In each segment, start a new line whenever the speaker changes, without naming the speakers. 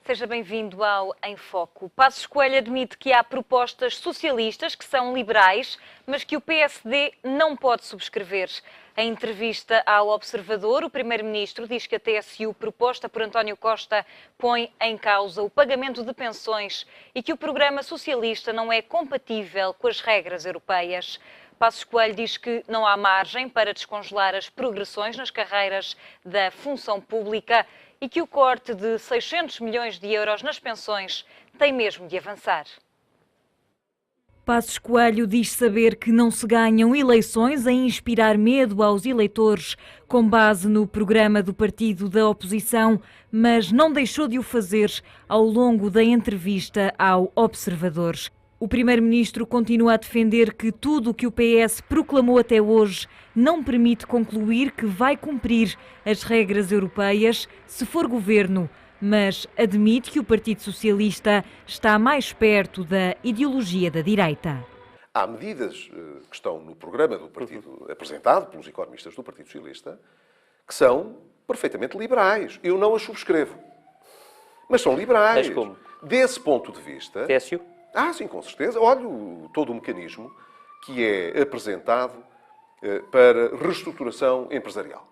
Seja bem-vindo ao Em Foco. Passos Coelho admite que há propostas socialistas que são liberais, mas que o PSD não pode subscrever. Em entrevista ao Observador, o Primeiro-Ministro diz que a TSU proposta por António Costa põe em causa o pagamento de pensões e que o programa socialista não é compatível com as regras europeias. Passos Coelho diz que não há margem para descongelar as progressões nas carreiras da função pública e que o corte de 600 milhões de euros nas pensões tem mesmo de avançar.
Passos Coelho diz saber que não se ganham eleições a inspirar medo aos eleitores com base no programa do partido da oposição, mas não deixou de o fazer ao longo da entrevista ao Observador. O Primeiro-Ministro continua a defender que tudo o que o PS proclamou até hoje não permite concluir que vai cumprir as regras europeias se for governo, mas admite que o Partido Socialista está mais perto da ideologia da direita.
Há medidas que estão no programa do partido, apresentado pelos economistas do Partido Socialista, que são perfeitamente liberais. Eu não as subscrevo, mas são liberais.
Mas como?
Desse ponto de vista...
TSU?
Sim, com certeza. Olha todo o mecanismo que é apresentado para reestruturação empresarial,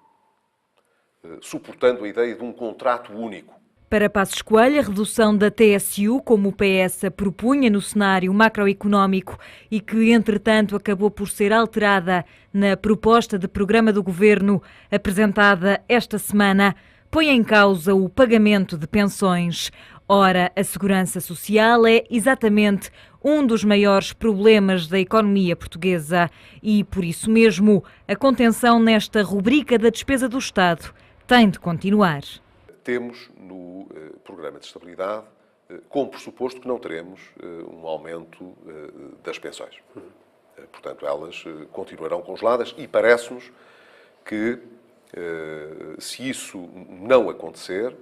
suportando a ideia de um contrato único.
Para Passos Coelho, a redução da TSU, como o PS a propunha no cenário macroeconómico e que, entretanto, acabou por ser alterada na proposta de programa do Governo apresentada esta semana, põe em causa o pagamento de pensões. Ora, a segurança social é exatamente um dos maiores problemas da economia portuguesa e, por isso mesmo, a contenção nesta rubrica da despesa do Estado tem de continuar.
Temos no programa de estabilidade como pressuposto que não teremos um aumento das pensões. Portanto, elas continuarão congeladas e parece-nos que, se isso não acontecer,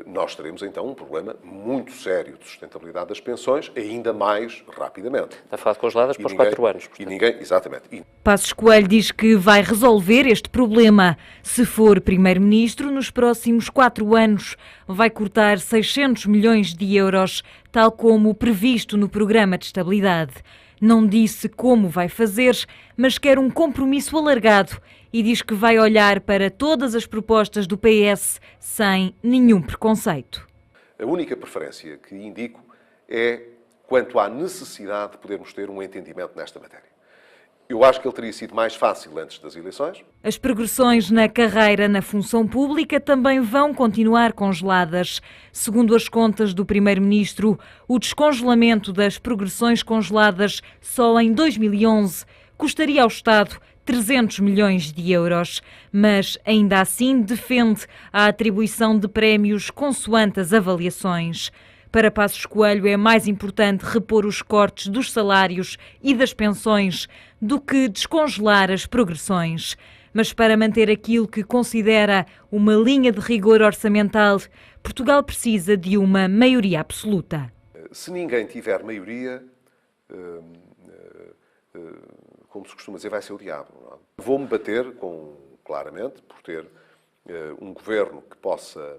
nós teremos então um problema muito sério de sustentabilidade das pensões, ainda mais rapidamente.
Está a falar de congeladas para os 4 anos.
E ninguém, exatamente.
Passos Coelho diz que vai resolver este problema. Se for Primeiro-Ministro, nos próximos 4 anos vai cortar 600 milhões de euros, tal como previsto no programa de estabilidade. Não disse como vai fazer, mas quer um compromisso alargado e diz que vai olhar para todas as propostas do PS sem nenhum preconceito.
A única preferência que indico é quanto à necessidade de podermos ter um entendimento nesta matéria. Eu acho que ele teria sido mais fácil antes das eleições.
As progressões na carreira na função pública também vão continuar congeladas. Segundo as contas do Primeiro-Ministro, o descongelamento das progressões congeladas só em 2011 custaria ao Estado 300 milhões de euros, mas ainda assim defende a atribuição de prémios consoante as avaliações. Para Passos Coelho é mais importante repor os cortes dos salários e das pensões do que descongelar as progressões. Mas para manter aquilo que considera uma linha de rigor orçamental, Portugal precisa de uma maioria absoluta.
Se ninguém tiver maioria, como se costuma dizer, vai ser o diabo. Não é? Vou-me bater, claramente, por ter um governo que possa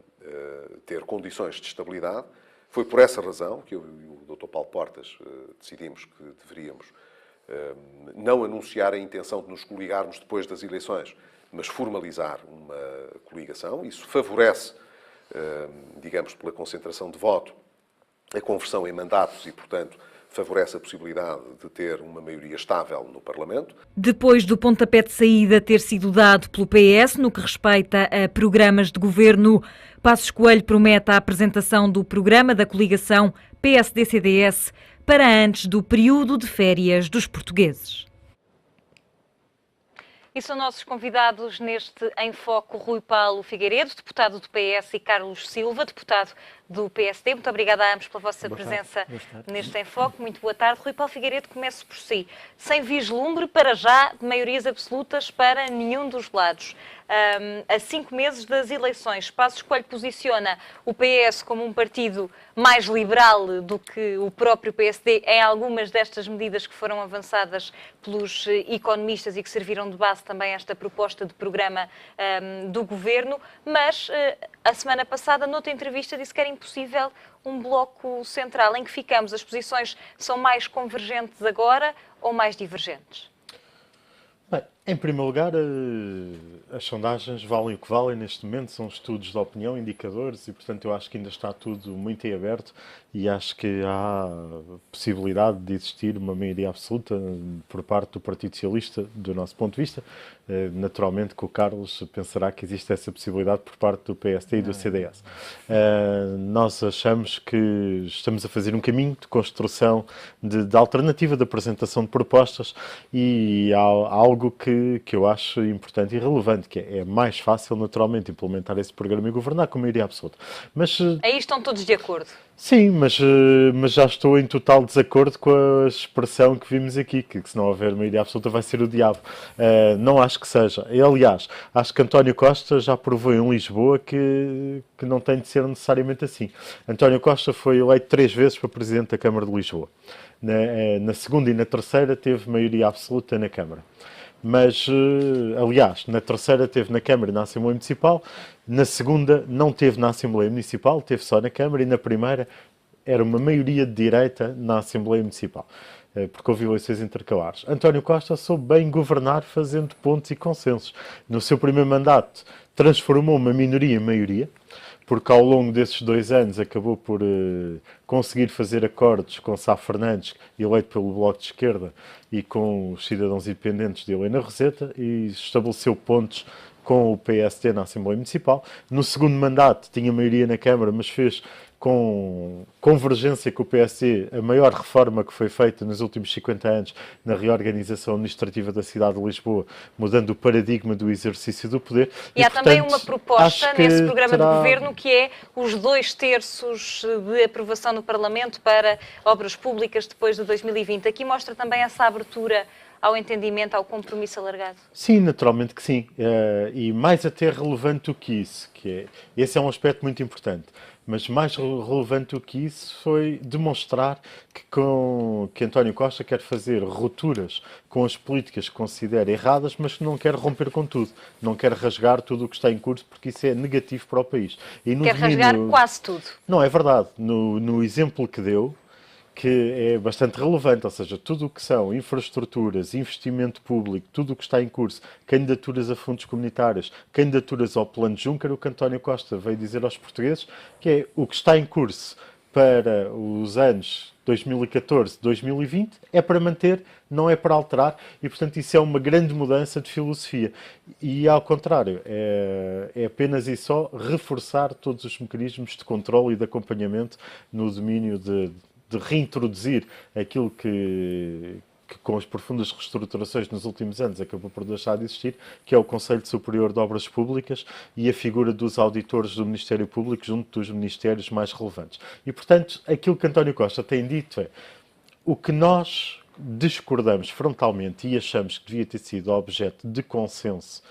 ter condições de estabilidade. Foi por essa razão que eu e o Dr. Paulo Portas decidimos que deveríamos não anunciar a intenção de nos coligarmos depois das eleições, mas formalizar uma coligação. Isso favorece, digamos, pela concentração de voto, a conversão em mandatos e, portanto, favorece a possibilidade de ter uma maioria estável no Parlamento.
Depois do pontapé de saída ter sido dado pelo PS no que respeita a programas de governo, Passos Coelho promete a apresentação do programa da coligação PSD-CDS para antes do período de férias dos portugueses.
E são nossos convidados neste Em Foco Rui Paulo Figueiredo, deputado do PS, e Carlos Silva, deputado do PSD. Muito obrigada a ambos pela vossa presença neste Em Foco. Muito boa tarde. Rui Paulo Figueiredo, começo por si. Sem vislumbre, para já, de maiorias absolutas para nenhum dos lados. a 5 meses das eleições. Passos Coelho posiciona o PS como um partido mais liberal do que o próprio PSD em algumas destas medidas que foram avançadas pelos economistas e que serviram de base também a esta proposta de programa do Governo, mas a semana passada, noutra entrevista, disse que era impossível um bloco central. Em que ficamos? As posições são mais convergentes agora ou mais divergentes?
Bem, em primeiro lugar, as sondagens valem o que valem neste momento, são estudos de opinião, indicadores, e portanto eu acho que ainda está tudo muito em aberto e acho que há possibilidade de existir uma maioria absoluta por parte do Partido Socialista, do nosso ponto de vista. Naturalmente que o Carlos pensará que existe essa possibilidade por parte do PSD e do CDS. Nós achamos que estamos a fazer um caminho de construção de alternativa, de apresentação de propostas, e há algo que eu acho importante e relevante, que é mais fácil naturalmente implementar esse programa e governar com maioria absoluta. Mas
aí estão todos de acordo?
Sim, mas já estou em total desacordo com a expressão que vimos aqui, que se não houver maioria absoluta vai ser o diabo. Não acho que seja. Aliás, acho que António Costa já provou em Lisboa que não tem de ser necessariamente assim. António Costa foi eleito 3 vezes para Presidente da Câmara de Lisboa. Na segunda e na terceira teve maioria absoluta na Câmara. Mas, aliás, na terceira teve na Câmara e na Assembleia Municipal, na segunda não teve na Assembleia Municipal, teve só na Câmara, e na primeira era uma maioria de direita na Assembleia Municipal, porque houve eleições intercalares. António Costa soube bem governar fazendo pontos e consensos. No seu primeiro mandato transformou uma minoria em maioria, porque ao longo desses 2 anos acabou por conseguir fazer acordos com Sá Fernandes, eleito pelo Bloco de Esquerda, e com os cidadãos independentes de Helena Roseta, e estabeleceu pontos com o PSD na Assembleia Municipal. No segundo mandato tinha maioria na Câmara, mas fez com convergência com o PSD a maior reforma que foi feita nos últimos 50 anos na reorganização administrativa da cidade de Lisboa, mudando o paradigma do exercício do poder.
E há também uma proposta nesse programa de governo que é os 2/3 de aprovação no Parlamento para obras públicas depois de 2020. Aqui mostra também essa abertura ao entendimento, ao compromisso alargado?
Sim, naturalmente que sim. E mais até relevante do que isso, esse é um aspecto muito importante. Mas mais relevante do que isso foi demonstrar que António Costa quer fazer rupturas com as políticas que considera erradas, mas que não quer romper com tudo. Não quer rasgar tudo o que está em curso, porque isso é negativo para o país. E
quer rasgar quase tudo.
Não, é verdade. No exemplo que deu, que é bastante relevante, ou seja, tudo o que são infraestruturas, investimento público, tudo o que está em curso, candidaturas a fundos comunitários, candidaturas ao Plano Juncker, o que António Costa veio dizer aos portugueses, que é o que está em curso para os anos 2014, 2020, é para manter, não é para alterar, e portanto isso é uma grande mudança de filosofia. E ao contrário, é apenas e só reforçar todos os mecanismos de controle e de acompanhamento no domínio de reintroduzir aquilo que com as profundas reestruturações nos últimos anos acabou por deixar de existir, que é o Conselho Superior de Obras Públicas e a figura dos auditores do Ministério Público junto dos ministérios mais relevantes. E, portanto, aquilo que António Costa tem dito é o que nós discordamos frontalmente e achamos que devia ter sido objeto de consenso,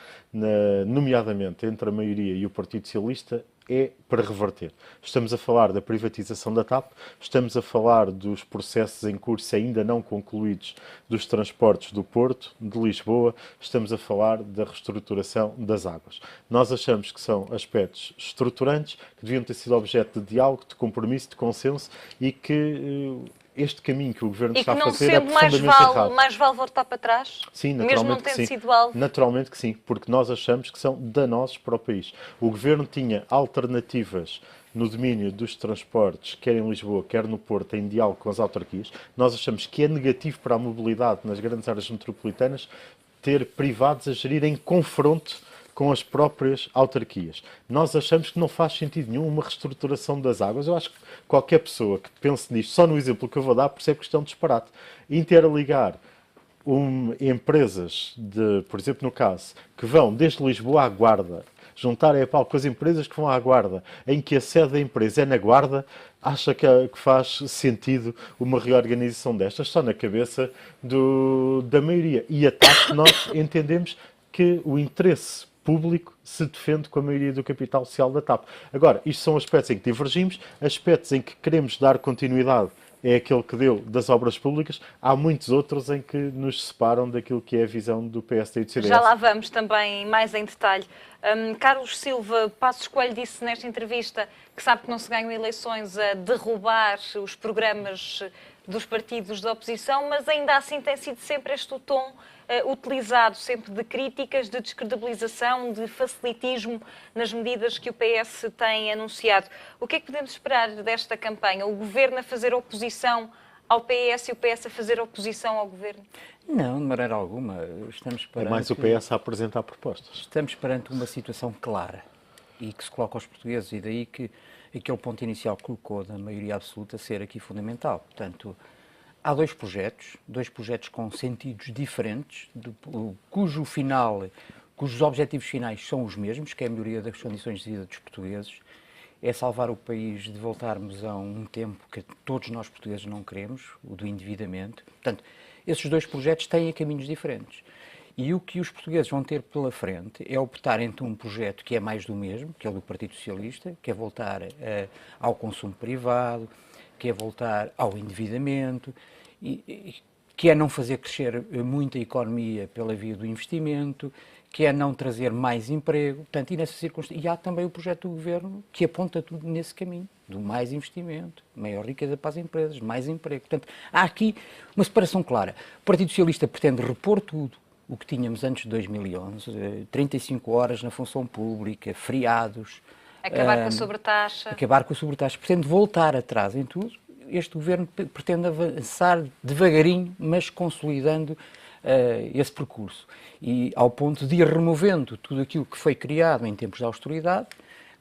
nomeadamente entre a maioria e o Partido Socialista, é para reverter. Estamos a falar da privatização da TAP, estamos a falar dos processos em curso ainda não concluídos dos transportes do Porto, de Lisboa, estamos a falar da reestruturação das águas. Nós achamos que são aspectos estruturantes, que deviam ter sido objeto de diálogo, de compromisso, de consenso, e que este caminho que o Governo está a fazer é profundamente errado.
Mais vale voltar para trás?
Sim,
mesmo não tendo sido alvo?
Naturalmente que sim, porque nós achamos que são danosos para o país. O Governo tinha alternativas no domínio dos transportes, quer em Lisboa, quer no Porto, em diálogo com as autarquias. Nós achamos que é negativo para a mobilidade nas grandes áreas metropolitanas ter privados a gerir em confronto com as próprias autarquias. Nós achamos que não faz sentido nenhum uma reestruturação das águas. Eu acho que qualquer pessoa que pense nisto, só no exemplo que eu vou dar, percebe que isto é um disparate. Interligar empresas, por exemplo, no caso, que vão desde Lisboa à Guarda, juntar a EPAL com as empresas que vão à Guarda, em que a sede da empresa é na Guarda, acha que faz sentido uma reorganização destas? Só na cabeça da maioria. E a TAP nós entendemos que o interesse público se defende com a maioria do capital social da TAP. Agora, isto são aspectos em que divergimos, aspectos em que queremos dar continuidade é aquele que deu das obras públicas. Há muitos outros em que nos separam daquilo que é a visão do PSD e do CDS.
Já lá vamos também mais em detalhe. Carlos Silva, Passos Coelho disse nesta entrevista que sabe que não se ganham eleições a derrubar os programas dos partidos da oposição, mas ainda assim tem sido sempre este o tom utilizado, sempre de críticas, de descredibilização, de facilitismo nas medidas que o PS tem anunciado. O que é que podemos esperar desta campanha? O Governo a fazer oposição ao PS e o PS a fazer oposição ao Governo?
Não, de maneira alguma. Estamos perante...
É mais o PS a apresentar propostas.
Estamos perante uma situação clara e que se coloca aos portugueses, e daí que aquele ponto inicial que colocou da maioria absoluta ser aqui fundamental. Portanto, há dois projetos com sentidos diferentes, cujos objetivos finais são os mesmos, que é a melhoria das condições de vida dos portugueses, é salvar o país de voltarmos a um tempo que todos nós portugueses não queremos, o do endividamento. Portanto, esses dois projetos têm caminhos diferentes. E o que os portugueses vão ter pela frente é optar entre um projeto que é mais do mesmo, que é o do Partido Socialista, que é voltar ao consumo privado, que é voltar ao endividamento, que é não fazer crescer muito a economia pela via do investimento, que é não trazer mais emprego. Portanto, e nessa circunstância, e há também o projeto do Governo que aponta tudo nesse caminho, do mais investimento, maior riqueza para as empresas, mais emprego. Portanto, há aqui uma separação clara. O Partido Socialista pretende repor tudo o que tínhamos antes de 2011, 35 horas na função pública, feriados.
Acabar com a sobretaxa.
Acabar com a sobretaxa. Pretende voltar atrás em tudo. Este Governo pretende avançar devagarinho, mas consolidando esse percurso. E ao ponto de ir removendo tudo aquilo que foi criado em tempos de austeridade,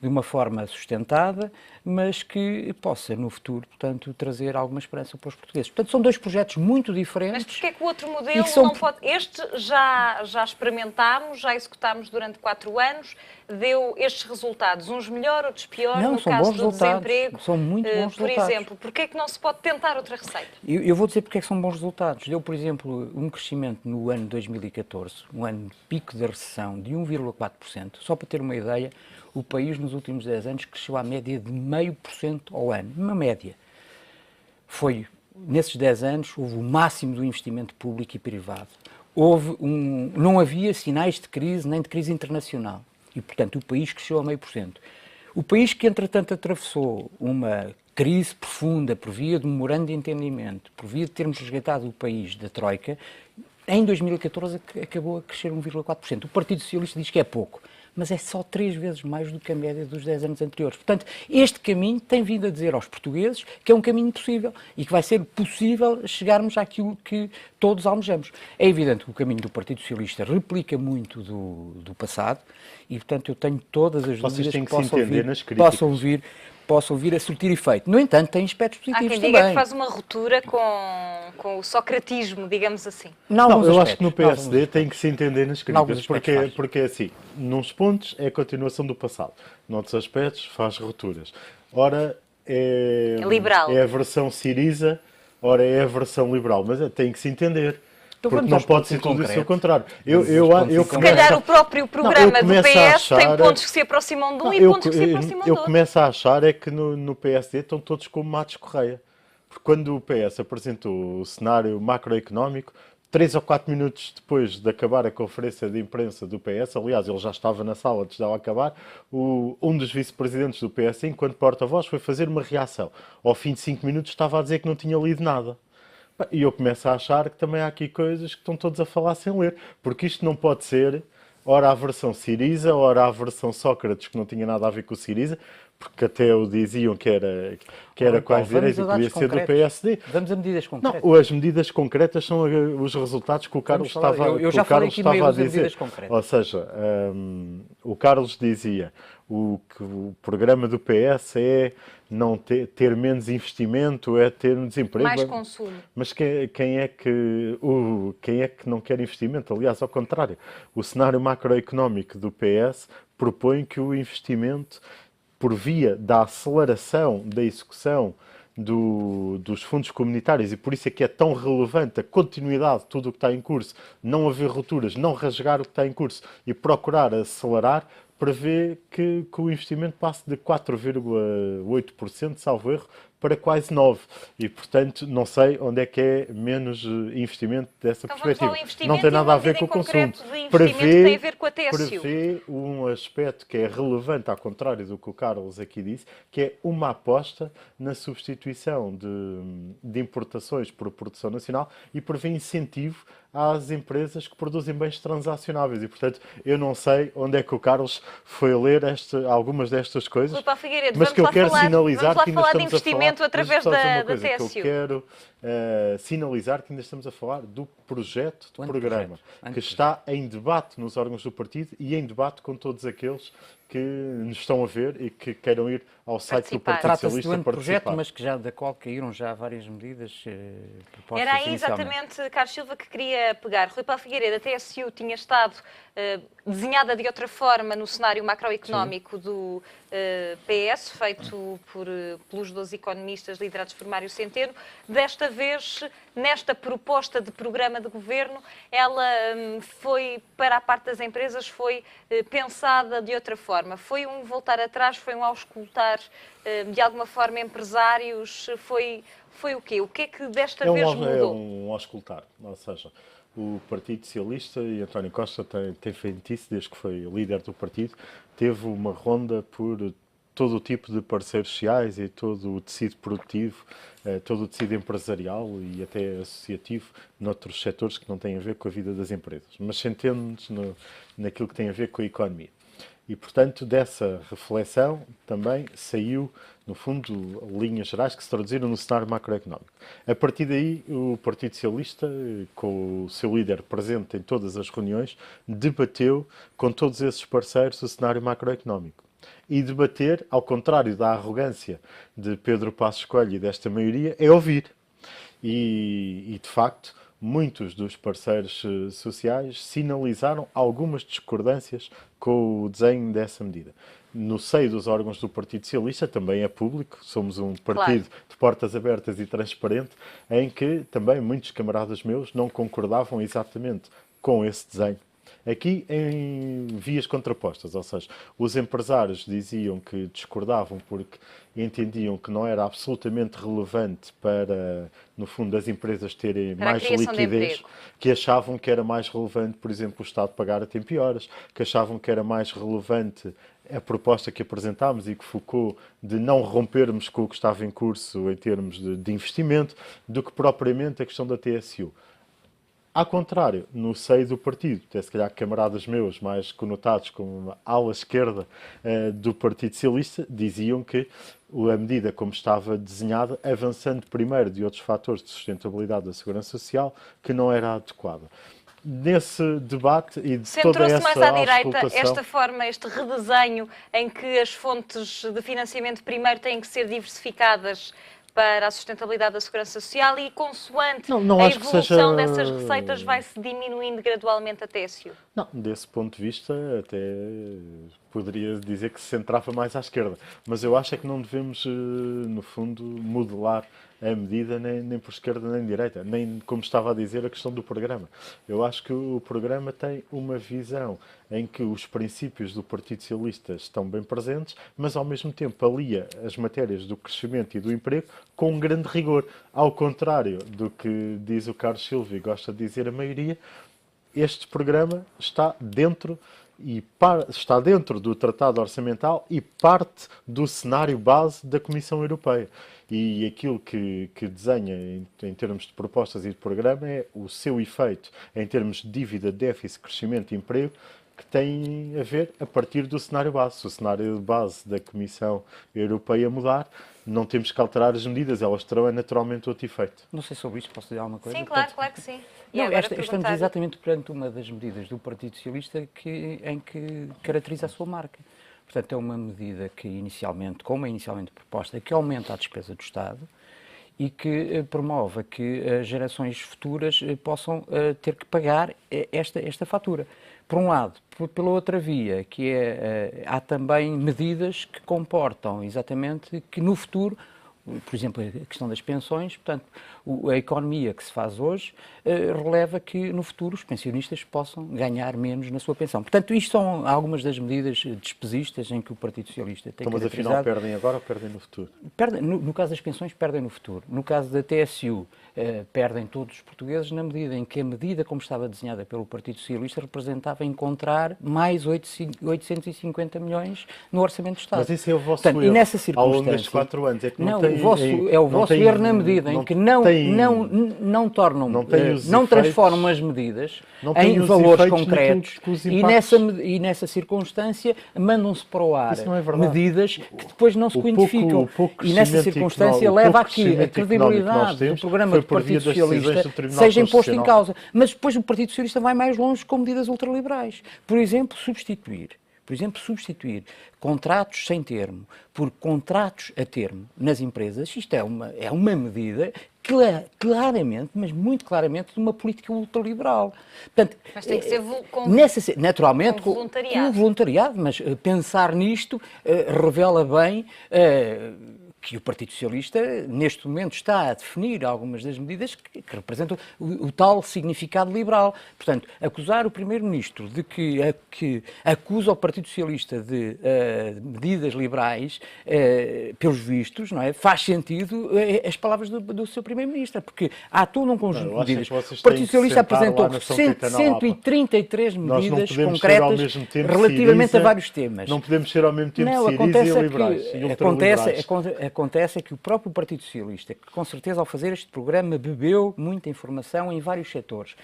de uma forma sustentada, mas que possa, no futuro, portanto, trazer alguma esperança para os portugueses. Portanto, são dois projetos muito diferentes.
Mas porquê é que o outro modelo não pode... Este já experimentámos, já executámos durante 4 anos, deu estes resultados, uns melhor, outros pior, no caso do desemprego.
São muito bons
por
resultados.
exemplo, porquê é que não se pode tentar outra receita?
Eu vou dizer porque é que são bons resultados. Deu, por exemplo, um crescimento no ano 2014, um ano de pico da recessão, de 1,4%. Só para ter uma ideia, o país nos últimos 10 anos cresceu à média de 0,5% ao ano. Uma média. Nesses 10 anos, houve o máximo do investimento público e privado. Não havia sinais de crise, nem de crise internacional. E, portanto, o país cresceu a 0,5%. O país que, entretanto, atravessou uma crise profunda por via de memorando de entendimento, por via de termos resgatado o país da Troika, em 2014 acabou a crescer 1,4%. O Partido Socialista diz que é pouco, mas é só 3 vezes mais do que a média dos 10 anos anteriores. Portanto, este caminho tem vindo a dizer aos portugueses que é um caminho possível e que vai ser possível chegarmos àquilo que todos almejamos. É evidente que o caminho do Partido Socialista replica muito do passado e, portanto, eu tenho todas as dúvidas que possam vir a surtir efeito. No entanto, tem aspectos positivos também.
Há quem diga que faz uma ruptura com o socratismo, digamos assim.
Não, eu acho que no PSD tem que se entender nas críticas, porque assim, nos pontos é a continuação do passado, noutros aspectos faz rupturas. Ora é a versão Siriza, ora é a versão liberal, mas tem que se entender. Então, porque não pode ser tudo isso ao contrário.
Se calhar o próprio programa do PS tem pontos que se aproximam de um e pontos que se aproximam do outro.
Eu começo a achar é que no PSD estão todos como Matos Correia. Porque quando o PS apresentou o cenário macroeconómico, 3 ou 4 minutos depois de acabar a conferência de imprensa do PS, aliás, ele já estava na sala antes dela acabar, um dos vice-presidentes do PS, enquanto porta-voz, foi fazer uma reação. Ao fim de 5 minutos estava a dizer que não tinha lido nada. E eu começo a achar que também há aqui coisas que estão todos a falar sem ler, porque isto não pode ser, ora a versão Siriza, ora a versão Sócrates, que não tinha nada a ver com o Siriza, porque até o diziam que era quase direito e que devia ser do PSD.
Vamos a medidas concretas.
Não, as medidas concretas são os resultados que o Carlos estava a dizer. Ou seja, o Carlos dizia que o programa do PS é não ter menos investimento, é ter um desemprego.
Mais consumo.
Mas quem é que não quer investimento? Aliás, ao contrário, o cenário macroeconómico do PS propõe que o investimento, por via da aceleração da execução dos fundos comunitários, e por isso é que é tão relevante a continuidade de tudo o que está em curso, não haver rupturas, não rasgar o que está em curso e procurar acelerar, prevê que o investimento passe de 4,8%, salvo erro, para quase 9%. E, portanto, não sei onde é que é menos investimento dessa
então
perspectiva.
Vamos ao investimento,
Não tem nada a ver com o consumo. Tem
a ver com a TSU.
Prevê um aspecto que é relevante, ao contrário do que o Carlos aqui disse, que é uma aposta na substituição de importações por produção nacional e prevê incentivo às empresas que produzem bens transacionáveis. E, portanto, eu não sei onde é que o Carlos foi ler algumas destas coisas,
Rui Paulo Figueiredo,
mas que eu quero sinalizar que ainda
falar de
estamos a falar...
investimento através da TSU.
Que eu quero sinalizar que ainda estamos a falar do projeto de programa, que está em debate nos órgãos do partido e em debate com todos aqueles que nos estão a ver e que queiram ir ao site do Partido
Trata-se
Socialista
do
participar.
projeto, mas que da qual caíram já várias medidas propostas.
Era aí exatamente, Carlos Silva, que queria pegar. Rui Paulo Figueiredo, a TSU tinha estado desenhada de outra forma no cenário macroeconómico do PS, feito pelos 12 economistas liderados por Mário Centeno. Desta vez, nesta proposta de programa de governo, ela foi, para a parte das empresas, foi pensada de outra forma. Foi um voltar atrás, foi um auscultar de alguma forma empresários, foi o quê? O que é que desta vez mudou?
É um auscultar, ou seja, o Partido Socialista, e António Costa tem feito isso desde que foi líder do partido, teve uma ronda por todo o tipo de parceiros sociais e todo o tecido produtivo, todo o tecido empresarial e até associativo noutros setores que não têm a ver com a vida das empresas, mas centrando-nos naquilo que tem a ver com a economia. E, portanto, dessa reflexão também saiu, no fundo, linhas gerais que se traduziram no cenário macroeconómico. A partir daí, o Partido Socialista, com o seu líder presente em todas as reuniões, debateu com todos esses parceiros o cenário macroeconómico. E debater, ao contrário da arrogância de Pedro Passos Coelho e desta maioria, é ouvir. E de facto, muitos dos parceiros sociais sinalizaram algumas discordâncias com o desenho dessa medida. No seio dos órgãos do Partido Socialista também é público, somos um partido de portas abertas e transparente, em que também muitos camaradas meus não concordavam exatamente com esse desenho. Aqui em vias contrapostas, ou seja, os empresários diziam que discordavam porque entendiam que não era absolutamente relevante para, no fundo, as empresas terem mais liquidez, que achavam que era mais relevante, por exemplo, o Estado pagar a tempo e horas, que achavam que era mais relevante a proposta que apresentámos e que focou de não rompermos com o que estava em curso em termos de investimento, do que propriamente a questão da TSU. Ao contrário, no seio do partido, até se calhar camaradas meus mais conotados como a ala esquerda do Partido Socialista, diziam que a medida como estava desenhada, avançando primeiro de outros fatores de sustentabilidade da segurança social, que não era adequada. Nesse debate e de toda essa
mais à direita esta forma, este redesenho em que as fontes de financiamento primeiro têm que ser diversificadas para a sustentabilidade da segurança social e, consoante a evolução dessas receitas, vai-se diminuindo gradualmente a TSU?
Não, desse ponto de vista, até poderia dizer que se centrava mais à esquerda. Mas eu acho é que não devemos, no fundo, modelar a medida nem por esquerda nem direita, nem, como estava a dizer, a questão do programa. Eu acho que o programa tem uma visão em que os princípios do Partido Socialista estão bem presentes, mas ao mesmo tempo alia as matérias do crescimento e do emprego com um grande rigor. Ao contrário do que diz o Carlos Silva e gosta de dizer a maioria, este programa está dentro do Tratado Orçamental e parte do cenário base da Comissão Europeia. E aquilo que desenha em termos de propostas e de programa é o seu efeito em termos de dívida, déficit, crescimento e emprego, que tem a ver a partir do cenário base. Se o cenário base da Comissão Europeia mudar, não temos que alterar as medidas, elas terão naturalmente outro efeito.
Não sei sobre isto, posso dizer alguma coisa?
Sim, claro que sim.
Estamos exatamente perante uma das medidas do Partido Socialista em que caracteriza a sua marca. Portanto, é uma medida que como é inicialmente proposta, que aumenta a despesa do Estado e que promove que as gerações futuras possam ter que pagar esta fatura. Por um lado. Pela outra via, há também medidas que comportam exatamente que no futuro por exemplo, a questão das pensões, portanto, a economia que se faz hoje releva que no futuro os pensionistas possam ganhar menos na sua pensão. Portanto, isto são algumas das medidas despesistas em que o Partido Socialista tem
Mas afinal perdem agora ou perdem no futuro?
Perdem, no caso das pensões, perdem no futuro. No caso da TSU, perdem todos os portugueses na medida em que a medida como estava desenhada pelo Partido Socialista representava encontrar mais 850 milhões no Orçamento do Estado.
Mas esse é o vosso
erro.
E
nessa
ao longo destes 4 anos. É que
não tem, o vosso erro na medida em que não transformam as medidas em valores concretos e nessa circunstância mandam-se para o ar medidas que depois não se quantificam. E nessa circunstância leva a que a credibilidade do programa do Partido Socialista seja imposto em causa. Mas depois o Partido Socialista vai mais longe com medidas ultraliberais. Por exemplo, substituir contratos sem termo por contratos a termo nas empresas. Isto é uma medida claramente, mas muito claramente, de uma política ultraliberal. Portanto,
mas tem que ser
naturalmente
com
voluntariado, mas pensar nisto revela bem que o Partido Socialista, neste momento, está a definir algumas das medidas que representam o tal significado liberal. Portanto, acusar o Primeiro-Ministro de que acusa o Partido Socialista de medidas liberais, pelos vistos, não é? Faz sentido as palavras do seu Primeiro-Ministro, porque há todo um conjunto de medidas. O Partido Socialista apresentou 133 medidas concretas relativamente a vários temas.
Não podemos ser ao mesmo tempo ciris e liberais e ultraliberais.
Acontece é que o próprio Partido Socialista, que com certeza ao fazer este programa bebeu muita informação em vários setores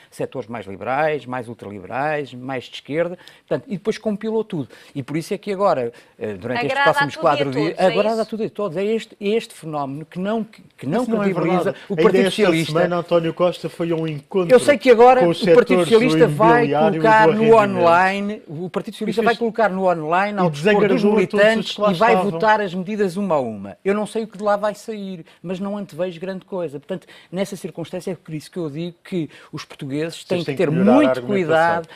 mais liberais, mais ultraliberais, mais de esquerda, portanto, e depois compilou tudo. E por isso é que agora, durante estes próximos 4 dias, agrada a tudo e a todos. É este fenómeno que não credibiliza o Partido Socialista.
Esta semana António Costa foi a um encontro.
Eu sei que agora o Partido Socialista vai colocar no online, ao dispor dos militantes e vai votar as medidas uma a uma. Eu não sei o que de lá vai sair, mas não antevejo grande coisa. Portanto, nessa circunstância é por isso que eu digo que os portugueses têm que ter muito cuidado,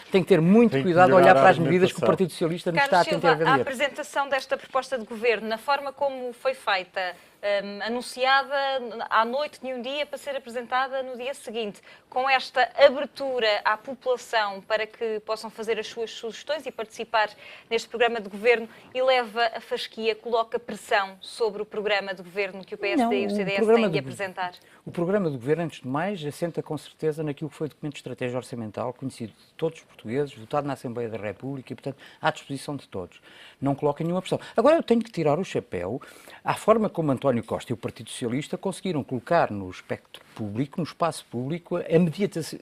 a olhar para as medidas que o Partido Socialista nos está a tentar vender.
A apresentação desta proposta de governo, na forma como foi feita, anunciada à noite de um dia para ser apresentada no dia seguinte, com esta abertura à população para que possam fazer as suas sugestões e participar neste programa de governo, e leva a fasquia, coloca pressão sobre o programa de governo que o PSD e o CDS têm de apresentar?
O programa de governo, antes de mais, assenta com certeza naquilo que foi o documento de estratégia orçamental, conhecido de todos os portugueses, votado na Assembleia da República e, portanto, à disposição de todos. Não coloca nenhuma pressão. Agora, eu tenho que tirar o chapéu à forma como António Costa e o Partido Socialista conseguiram colocar no espectro público, no espaço público, a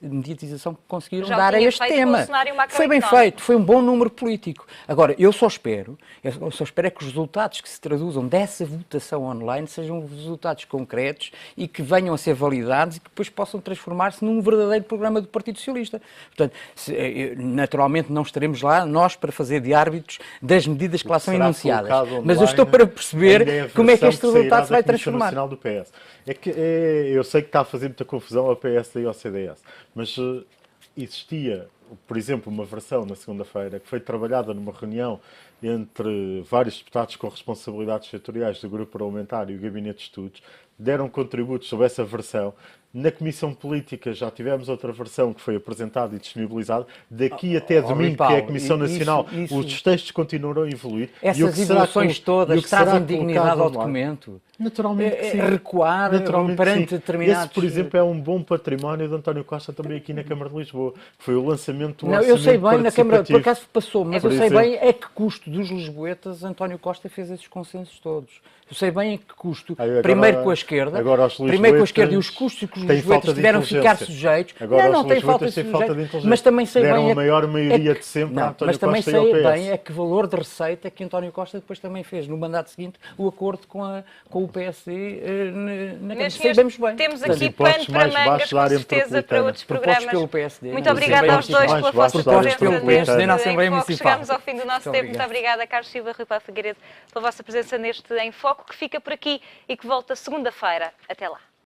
mediatização que conseguiram dar a este tema. Foi bem feito, foi um bom número político. Agora, eu só espero é que os resultados que se traduzam dessa votação online sejam resultados concretos e que venham a ser validados e que depois possam transformar-se num verdadeiro programa do Partido Socialista. Portanto, naturalmente não estaremos lá, nós, para fazer de árbitros das medidas que lá são enunciadas. Mas eu estou para perceber como é que este resultado se vai transformar.
Do PS. Eu sei que está a fazer muita confusão ao PS e ao CDS, mas existia, por exemplo, uma versão na segunda-feira que foi trabalhada numa reunião entre vários deputados com responsabilidades setoriais do grupo parlamentar e o Gabinete de Estudos, deram contributos sobre essa versão. Na Comissão Política já tivemos outra versão que foi apresentada e disponibilizada. Daqui até domingo, que é a Comissão Nacional, os textos continuarão a evoluir.
Essas evoluções todas trazem dignidade ao documento.
Naturalmente que sim.
Recuar perante determinados...
Esse, por exemplo, é um bom património de António Costa também aqui na Câmara de Lisboa. Foi o lançamento do orçamento
eu sei bem, na Câmara, por acaso passou, mas eu sei bem a que custo dos lisboetas António Costa fez esses consensos todos. Eu sei bem a que custo, primeiro com a esquerda, e os custos que os lisboetas tiveram que ficar sujeitos.
Não tem falta de sujeitos,
mas também sei bem...
a maior maioria de sempre a António Costa e ao PS.
Mas também sei bem a que valor de receita que António Costa depois também fez no mandato seguinte o acordo com o PSD na Câmara. Sabemos bem.
Temos aqui pano para mangas, com certeza, para outros programas.
Pelo PSD.
Muito obrigada aos dois pela vossa presença
na Assembleia Municipal.
Chegamos ao fim do nosso tempo. Muito obrigada, Carlos Silva, Rui Paulo Figueiredo, pela vossa presença neste Em Foco, que fica por aqui e que volta segunda-feira. Até lá.